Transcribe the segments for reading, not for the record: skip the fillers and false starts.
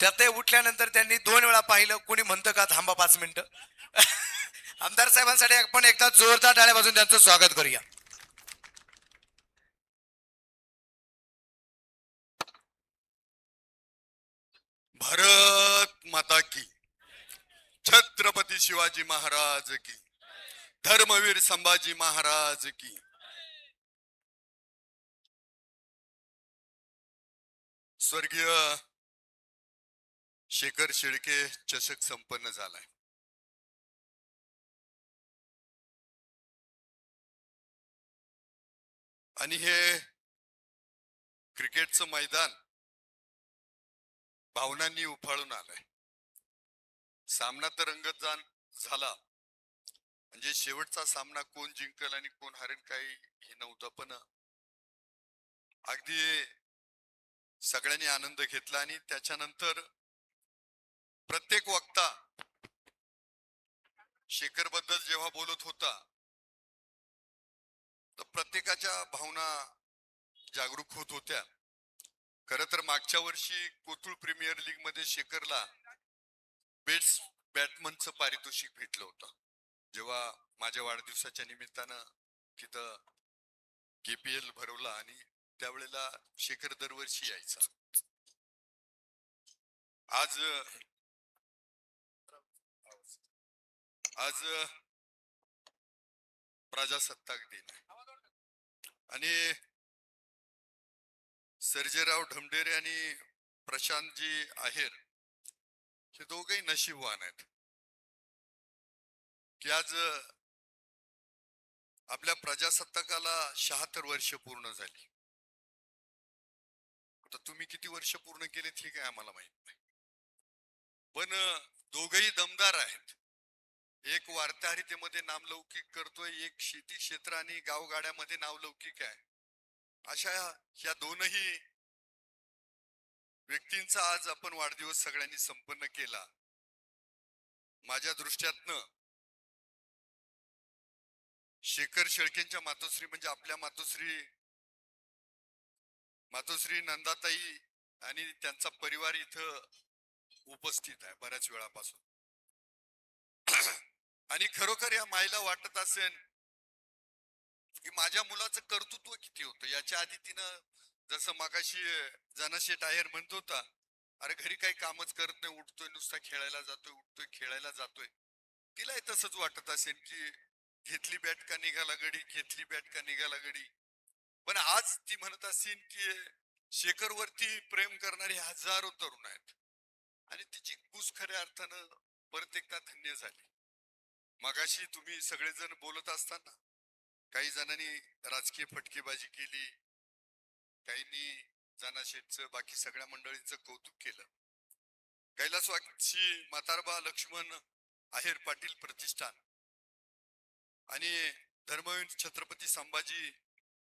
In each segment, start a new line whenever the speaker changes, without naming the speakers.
त्यात उठल्यानंतर त्यांनी 2 वेळा पाहिलं, कोणी म्हणतं का थांबा 5 मिनिटं. आमदार साहेबांसाठी आपण एकदा जोरदार टाळ्या वाजून त्यांचं स्वागत करूया.
भारत माता की, छत्रपती शिवाजी महाराज की, धर्मवीर संभाजी महाराज की. स्वर्गीय शेखर शेळके चषक संपन्न झालाय. आणि हे क्रिकेटचं मैदान भावनांनी उफाळून आलंय. सामना तर रंगत झाला, म्हणजे शेवटचा सामना कोण जिंकल आणि कोण हरेल काही हे नव्हतं, पण अगदी सगळ्यांनी आनंद घेतला. आणि त्याच्यानंतर प्रत्येक वक्ता शेखर बद्दल जेव्हा बोलत होता तर प्रत्येकाच्या भावना जागरूक होत होत्या. खर तर मागच्या वर्षी कोथरूड प्रीमियर लीग मध्ये शेखरला बेस्ट बॅट्समनचं पारितोषिक भेटलं होतं. जेव्हा माझ्या वाढदिवसाच्या निमित्तानं तिथं केपीएल भरवला आणि त्यावेळेला शेखर दरवर्षी यायचा. आज आज प्रजासत्ताक दिन आहे आणि सर्जेराव ढमढेरे आणि प्रशांतजी आहेर हे दोघेही नशीबवान आहेत की आज आपल्या प्रजासत्ताकाला 76 वर्ष पूर्ण झाली. आता तुम्ही किती वर्ष पूर्ण केले ठीक आहे, आम्हाला माहित नाही, पण दोघेही दमदार आहेत. एक वार्ताहरीतेमध्ये नामलौकिक करतोय, एक शेती क्षेत्र आणि गावगाड्यामध्ये नावलौकिक आहे. अशा ह्या दोनही व्यक्तींचा आज आपण वाढदिवस सगळ्यांनी संपन्न केला. माझ्या दृष्टीतनं शेखर शेळकेंच्या मातोश्री म्हणजे आपल्या मातोश्री नंदाताई आणि त्यांचा परिवार इथं उपस्थित आहे बऱ्याच वेळापासून. आणि खरोखर या माईला वाटत असेल की माझ्या मुलाचं कर्तृत्व किती होतं. याच्या आधी तिनं जसं मागाशी जनशेठ आहेर म्हणत होता, अरे घरी काही कामच करत नाही, उठतोय नुसता खेळायला जातोय, उठतोय खेळायला जातोय. तिलाही तसंच वाटत असेल की घेतली बॅट का निघाला गडी, घेतली बॅट का निघाला गडी. पण आज ती म्हणत असेल की शेखर वरती प्रेम करणारे हजारो तरुण आहेत आणि तिची कुस खऱ्या अर्थानं परत एकदा धन्य झाली. मगाशी तुम्ही सगळेजण बोलत असताना काही जणांनी राजकीय फटकेबाजी केली, काहींनी जनाशेठचं बाकी सगळ्या मंडळींचं कौतुक केलं. कैलासवासी म्हातारबा लक्ष्मण आहेर पाटील प्रतिष्ठान आणि धर्मवीर छत्रपती संभाजी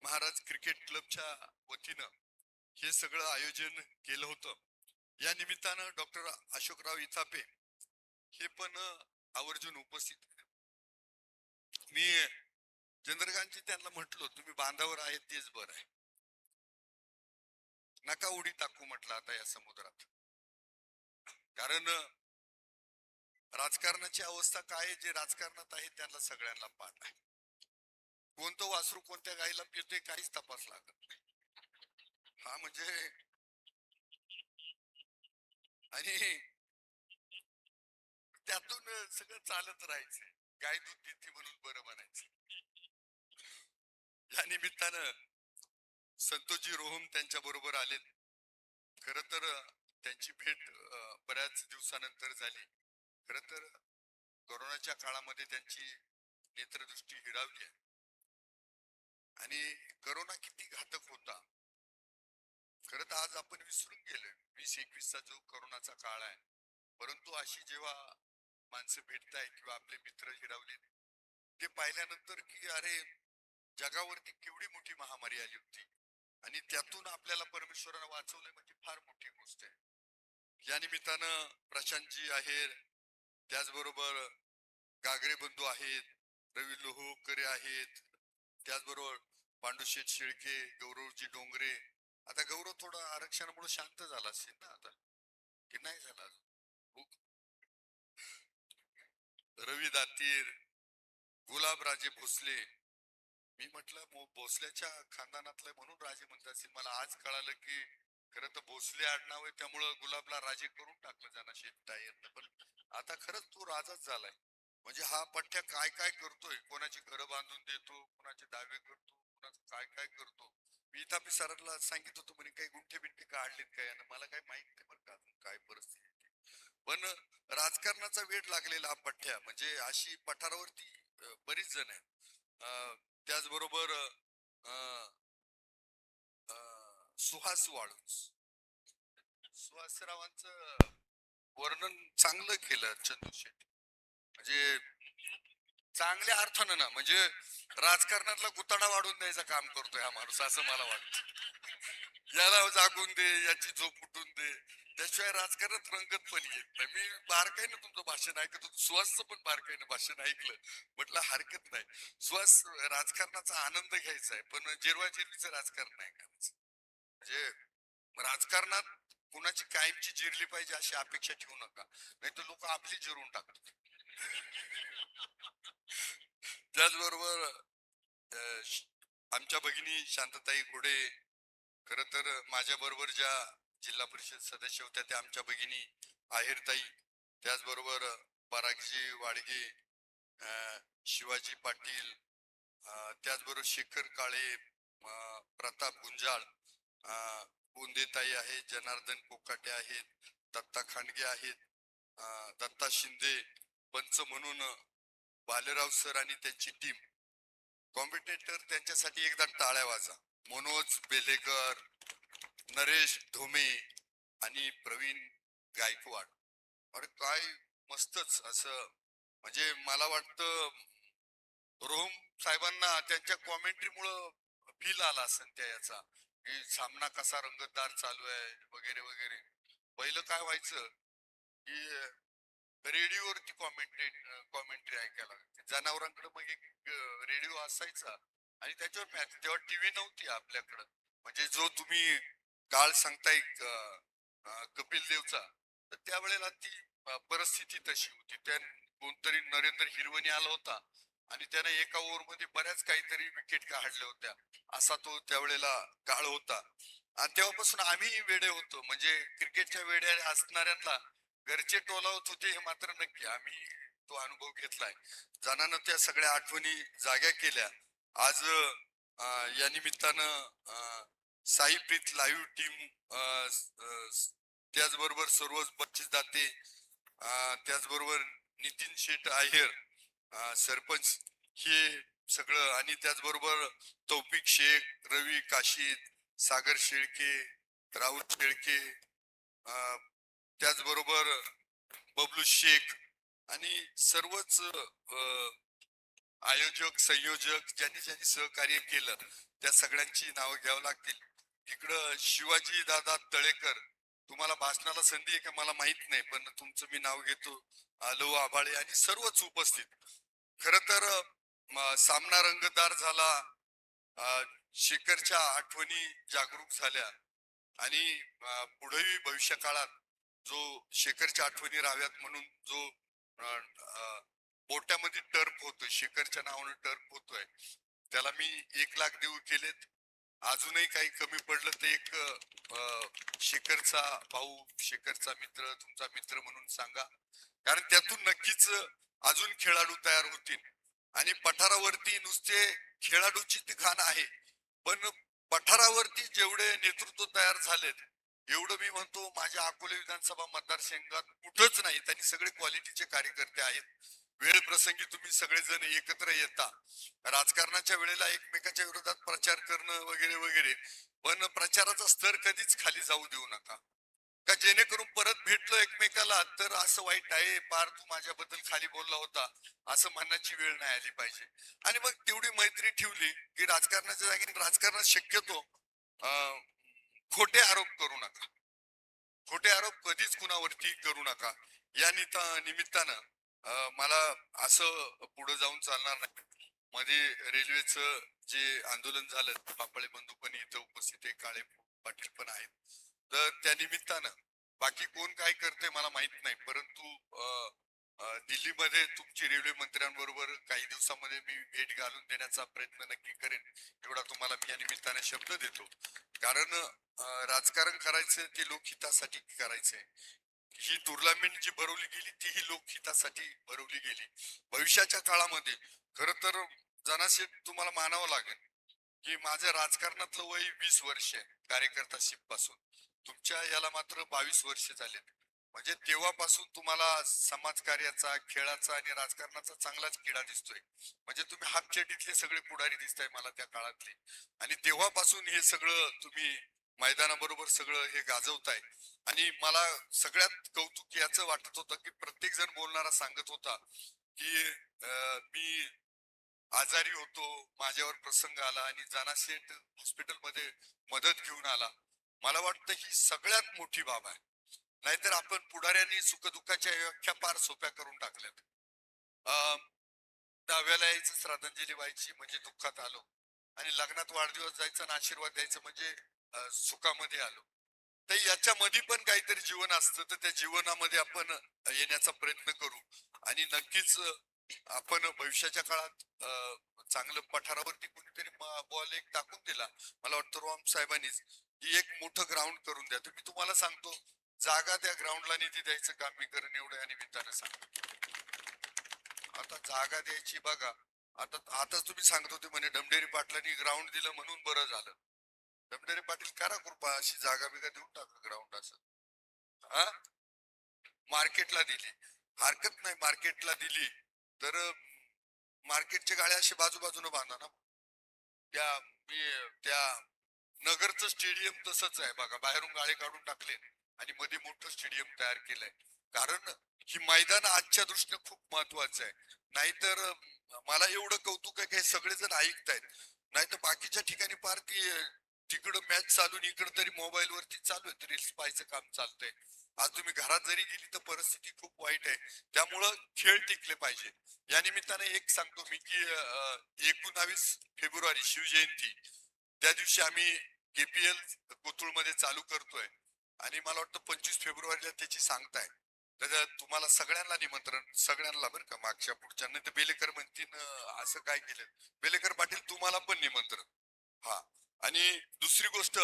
महाराज क्रिकेट क्लबच्या वतीनं हे सगळं आयोजन केलं होतं. या निमित्तानं डॉक्टर अशोकराव इथापे हे पण आवर्जून उपस्थित. मी चंद्रकांतजी त्यांना म्हटलो, तुम्ही बांधावर आहेत तेच बरं आहे, नका उडी टाकू म्हटलं आता या समुद्रात. कारण राजकारणाची अवस्था काय, जे राजकारणात आहे त्यांना सगळ्यांना पाठ आहे. कोणतं वासरू कोणत्या गाईला पिळते काहीच तपास लागत नाही. हा म्हणजे आणि त्यातून सगळं चालत राहायचं. गाय दूध देते म्हणून बरं म्हणायचं. या निमित्तानं संतोषजी रोहम त्यांच्या बरोबर आलेत. खर तर त्यांची भेट बऱ्याच दिवसानंतर झाली. खर तर कोरोनाच्या काळामध्ये त्यांची नेत्रदृष्टी हिरावली आहे आणि कोरोना किती घातक होता खरं तर आज आपण विसरून गेलोय. 2021चा जो कोरोनाचा काळ आहे, परंतु अशी जेव्हा माणसं भेटताय किंवा आपले मित्र हिरावले ते पाहिल्यानंतर की अरे जगावरती केवढी मोठी महामारी आली होती आणि त्यातून आपल्याला परमेश्वरानं वाचवलंय म्हणजे फार मोठी गोष्ट आहे. या निमित्तानं प्रशांतजी आहेर, त्याचबरोबर गागरे बंधू आहेत, रवी लोहोकरे आहेत, त्याचबरोबर पांडुशेठ शेळके, गौरवजी डोंगरे. आता गौरव थोडा आरक्षणामुळे शांत झाला असेल ना आता. की नाही झाला अजून? रवी दातीर, गुलाबराजे भोसले. मी म्हटलं भोसल्याच्या खानदानातलं म्हणून राजे म्हणतात असेल. मला आज कळालं की खरं तर भोसले आडनाव आहे, त्यामुळं गुलाबला राजे करून टाकलं जाणार शेतटायर. पण आता खरंच तो राजाच झालाय. म्हणजे हा पठ्ठ्या काय काय करतोय, कोणाची घरं बांधून देतो, कोणाचे दावे करतो, कोणाचं काय काय करतो. मी इथं सरांना सांगितलं होतं म्हणे काही गुंठे बिंठे काढलेत काय, आणि मला काही माहित नाही बरं का अजून काय परिस्थिती आहे ती. पण राजकारणाचा वेळ लागलेला हा पठ्ठ्या, म्हणजे अशी पठारावरती बरीच जण आहेत. त्याचबरोबर सुहास वाळूंज, सुहासरावांचं वर्णन चांगलं केलं चंदू शेट्टी. म्हणजे चांगल्या अर्थानं ना, म्हणजे राजकारणातला गुताडा वाढून द्यायचं काम करतोय हा माणूस, असं मला वाटतं. याला जागून दे, याची झोप उठून दे, त्याशिवाय राजकारणात रंगत पण येत नाही. मी बारकाईनं तुमचं भाषण ऐकत होतो, सुहासचं पण बारकाईनं भाषण ऐकलं. म्हटलं हरकत नाही, सुहास राजकारणाचा आनंद घ्यायचा आहे, पण जिरवाजिरवीचं राजकारण नाही करायचं. म्हणजे राजकारणात कुणाची कायमची जिरली पाहिजे अशी अपेक्षा ठेवू नका, नाही तर लोक आपली जिरून टाकतात. त्याचबरोबर आमच्या भगिनी शांतताई घोडे, खर तर माझ्या बरोबर ज्या जिल्हा परिषद सदस्य होत्या त्या आमच्या भगिनी आहेरताई, त्याचबरोबर परागजी वाडगे, शिवाजी पाटील, त्याचबरोबर शेखर काळे, प्रताप गुंजाळ, गोंदेताई आहेत, जनार्दन कोकाटे आहेत, दत्ता खांडगे आहेत, दत्ता शिंदे, पंच म्हणून बालेराव सर आणि त्यांची टीम. कॉम्पिटेटर त्यांच्यासाठी एकदा टाळ्या वाजा. मनोज बेलेकर, नरेश धोमे आणि प्रवीण गायकवाड. अरे काय मस्तच असं. म्हणजे मला वाटतं रोहम साहेबांना त्यांच्या कॉमेंट्रीमुळं फील आला असेल त्या याचा, की सामना कसा रंगतदार चालू आहे वगैरे वगैरे. पहिलं काय व्हायचं की रेडिओवरती कॉमेंट्री ऐकायला, जनावरांकडे मग एक रेडिओ असायचा आणि त्याच्यावर मॅच. तेव्हा टीव्ही नव्हती आपल्याकडं, म्हणजे जो तुम्ही काळ सांगताय कपिल देवचा, तर त्यावेळेला ती परिस्थिती तशी होती. त्या कोणतरी नरेंद्र हिरवणी आला होता आणि त्याने एका ओव्हर मध्ये बऱ्याच काहीतरी विकेट काढल्या होत्या, असा तो त्यावेळेला काळ होता. आणि तेव्हापासून आम्ही वेडे होतो, म्हणजे क्रिकेटच्या वेड्या असणाऱ्यांना घरचे टोलावत होते हे मात्र नक्की. आम्ही तो अनुभव घेतलाय. जणांना त्या सगळ्या आठवणी जाग्या केल्या. आज या निमित्तानं साईप्रीत लाईव्ह टीम, त्याचबरोबर सर्वच बक्षीस दाते, त्याचबरोबर नितीन शेठ आहेर सरपंच, हे सगळं, आणि त्याचबरोबर तौफिक शेख, रवी काशीद, सागर शेळके, राहुल शेळके, त्याचबरोबर बबलू शेख आणि सर्वच आयोजक संयोजक ज्यांनी ज्यांनी सहकार्य केलं त्या सगळ्यांची नावं घ्यावं लागतील. इकडं शिवाजी दादा तळेकर, तुम्हाला भाषणाला संधी आहे का मला माहित नाही, पण तुमचं मी नाव घेतो. लव आभाळे आणि सर्वच उपस्थित. खर तर सामना रंगतदार झाला. शेखरच्या आठवणी जागरूक झाल्या आणि पुढेही भविष्य काळात जो शेखरच्या आठवणी राहाव्यात म्हणून जो पोट्यामध्ये टर्फ होतोय, शेखरच्या नावानं टर्फ होतोय, त्याला मी 1,00,000 देऊ केलेत. अजूनही काही कमी पडलं तर एक शेखरचा भाऊ, शेखरचा मित्र, तुमचा मित्र म्हणून सांगा, कारण त्यातून नक्कीच अजून खेळाडू तयार होतील. आणि पठारावरती नुसते खेळाडूची ती खाण आहे, पण पठारावरती जेवढे नेतृत्व तयार झालेत, एवढं मी म्हणतो माझ्या अकोले विधानसभा मतदारसंघात कुठंच नाही. त्यांनी सगळे क्वालिटीचे कार्यकर्ते आहेत. वेळ प्रसंगी तुम्ही सगळेजण एकत्र येता, राजकारणाच्या वेळेला एकमेकाच्या विरोधात प्रचार करणं वगैरे वगैरे, पण प्रचाराचा स्तर कधीच खाली जाऊ देऊ नका, का जेणेकरून परत भेटलो एकमेकाला तर असं वाईट आहे, पार तू माझ्याबद्दल खाली बोलला होता असं म्हणण्याची वेळ नाही आली पाहिजे. आणि मग तेवढी मैत्री ठेवली की राजकारणाच्या जागी राजकारणात शक्यतो खोटे आरोप करू नका. खोटे आरोप कधीच कुणावरती करू नका. या निमित्तानं मला असं पुढे जाऊन चालणार नाही. मध्ये रेल्वेचं जे आंदोलन झालं, पापळे बंधू पण इथं उपस्थित आहे, काळे पाटील पण आहेत, तर त्या निमित्तानं बाकी कोण काय करते मला माहित नाही, परंतु दिल्लीमध्ये तुमची रेल्वे मंत्र्यांबरोबर काही दिवसामध्ये मी भेट घालून देण्याचा प्रयत्न नक्की करेन, एवढा तुम्हाला मी या निमित्ताने शब्द देतो. कारण राजकारण करायचं ते लोकहितासाठी करायचंय. ही टुर्नामेंट जी भरवली गेली तीही लोकहितासाठी भरवली गेली. भविष्याच्या काळामध्ये खर तर जनाशेठ तुम्हाला मानावं लागेल की माझं राजकारणातलं वय 20 वर्ष आहे कार्यकर्ताशिप पासून. तुमच्या याला मात्र 22 वर्ष झालेत. म्हणजे तेव्हापासून तुम्हाला समाजकार्याचा, खेळाचा आणि राजकारणाचा चांगलाच किडा दिसतोय. म्हणजे तुम्ही हातचेटीतले सगळे पुढारी दिसताय मला त्या काळातले. आणि तेव्हापासून हे सगळं तुम्ही मैदानाबरोबर सगळं हे गाजवताय. आणि मला सगळ्यात कौतुक याचं वाटत होतं की प्रत्येक जण बोलणारा सांगत होता की मी आजारी होतो, माझ्यावर प्रसंग आला आणि जानाशेठ हॉस्पिटलमध्ये मदत घेऊन आला. मला वाटतं ही सगळ्यात मोठी बाब आहे. नाहीतर आपण पुढाऱ्यांनी सुखदुःखाच्या व्याख्या फार सोप्या करून टाकल्यात. अं, दहाव्याला यायचं, श्रद्धांजली व्हायची म्हणजे दुःखात आलो, आणि लग्नात वाढदिवस जायचा आणि आशीर्वाद द्यायचं म्हणजे सुखामध्ये आलो. तर याच्यामध्ये पण काहीतरी जीवन असतं, तर त्या जीवनामध्ये आपण येण्याचा प्रयत्न करू. आणि नक्कीच आपण भविष्याच्या काळात चांगलं पठारावरती कुणीतरी बॉल एक टाकून दिला, मला वाटतं रोहन साहेबांनीच, की एक मोठं ग्राउंड करून द्या. तर मी तुम्हाला सांगतो, जागा त्या ग्राउंडला निधी द्यायचं काम मी करेन, एवढं या निमित्तानं सांग. आता जागा द्यायची बघा. आता तुम्ही सांगत होते म्हणे डमडेरी पाटलांनी ग्राउंड दिलं म्हणून बरं झालं. डमडेरी पाटील करा कृपा, अशी जागा बिगा देऊन टाका ग्राउंड असं. हा, मार्केटला दिली हरकत नाही, मार्केटला दिली तर मार्केटच्या गाड्या अशी बाजूबाजूने बांधा ना. त्या मी त्या नगरचं स्टेडियम तसंच आहे बघा, बाहेरून गाळे काढून टाकले आणि मध्ये मोठं स्टेडियम तयार केलंय. कारण ही मैदान आजच्या दृष्टीने खूप महत्वाचं आहे. नाहीतर मला एवढं कौतुक आहे की सगळेजण ऐकतायत, नाहीतर बाकीच्या ठिकाणी पार ती तिकडं मॅच चालून इकडं तरी मोबाईल वरती चालू आहे, रील्स पाहायचं काम चालतंय. आज तुम्ही घरात जरी गेली तर परिस्थिती खूप वाईट आहे. त्यामुळं खेळ टिकले पाहिजे. या निमित्ताने एक सांगतो मी की 19 फेब्रुवारी शिवजयंती, त्या दिवशी आम्ही केपीएल कोथरूड मध्ये चालू करतोय. आणि मला वाटतं 25 फेब्रुवारीला त्याची सांगताय. तर तुम्हाला सगळ्यांना निमंत्रण, सगळ्यांना बरं का, मागच्या पुढच्या. नाही तर बेलेकर म्हणतील असं काय केलं. बेलेकर पाटील तुम्हाला पण निमंत्रण. हा, आणि दुसरी गोष्ट,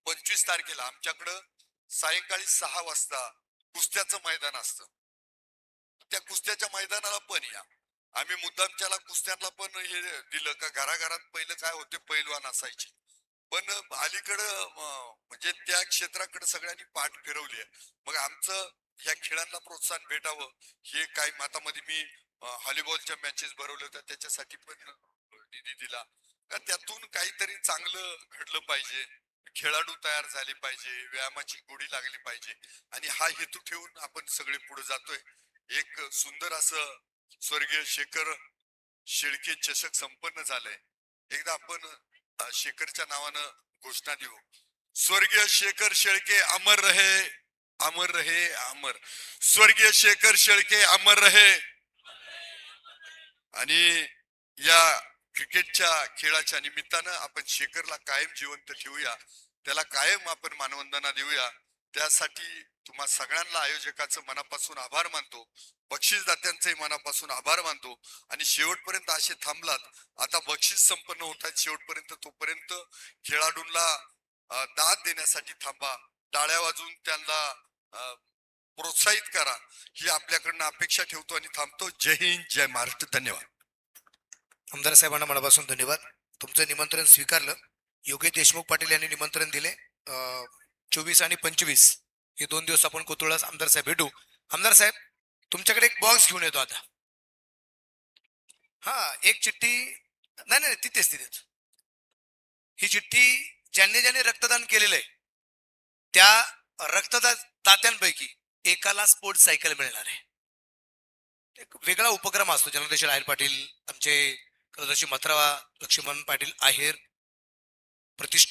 25 तारखेला आमच्याकडं सायंकाळी 6 वाजता कुस्त्याचं मैदान असतं. त्या कुस्त्याच्या मैदानाला पण या. आम्ही मुद्दाम त्याला कुस्त्यांना पण हे दिलं का, घराघरात पहिलं काय होते, पैलवान असायचे, पण अलीकडं म्हणजे त्या क्षेत्राकडे सगळ्यांनी पाठ फिरवली आहे. मग आमचं ह्या खेळांना प्रोत्साहन भेटावं, हे काय मातामध्ये मी व्हॉलीबॉलच्या मॅचेस भरवल्या होत्या, त्याच्यासाठी पण निधी दिला. का त्यातून काहीतरी चांगलं घडलं पाहिजे, खेळाडू तयार झाले पाहिजे, व्यायामाची गोडी लागली पाहिजे. आणि हा हेतू ठेवून आपण सगळे पुढे जातोय. एक सुंदर असं स्वर्गीय शेखर शेळके चषक संपन्न झालंय. एकदा आपण शेखरच्या नावानं घोषणा देऊ. स्वर्गीय शेखर शेळके अमर रहे, अमर रहे, अमर. स्वर्गीय शेखर शेळके अमर रहे. आणि या क्रिकेटच्या खेळाच्या निमित्तानं आपण शेखरला कायम जिवंत ठेवूया, त्याला कायम आपण मानवंदना देऊया. त्यासाठी तुम्हा सगळ्यांना आयोजकाचं मनापासून आभार मानतो, बक्षीसदात्यांचंही मनापासून आभार मानतो. आणि शेवटपर्यंत असे थांबलात, आता बक्षीस संपन्न होत आहेत शेवटपर्यंत, तोपर्यंत खेळाडूंना दाद देण्यासाठी थांबा, टाळ्या वाजवून त्यांना प्रोत्साहित करा, ही आपल्याकडनं अपेक्षा ठेवतो आणि थांबतो. जय हिंद, जय महाराष्ट्र. धन्यवाद.
आमदार साहेबांना मनापासून धन्यवाद. तुमचं निमंत्रण स्वीकारलं. योगेश देशमुख पाटील यांनी निमंत्रण दिले. 24 आणि 25 हे 2 दिवस आपण कोथरूडला आमदार साहेब भेटू. आमदार साहेब, तुमच्याकडे एक बॉक्स घेऊन येतो आता. हा, एक चिठ्ठी, नाही नाही तिथेच. ही चिठ्ठी ज्यांनी ज्यांनी रक्तदान केलेलं आहे त्या रक्तदात्यांपैकी एकाला स्पोर्ट्स सायकल मिळणार आहे. एक वेगळा उपक्रम असतो. जनादेश आहेर पाटील, आमचे करदर्शी मथुरा लक्ष्मण पाटील आहेर प्रतिष्ठा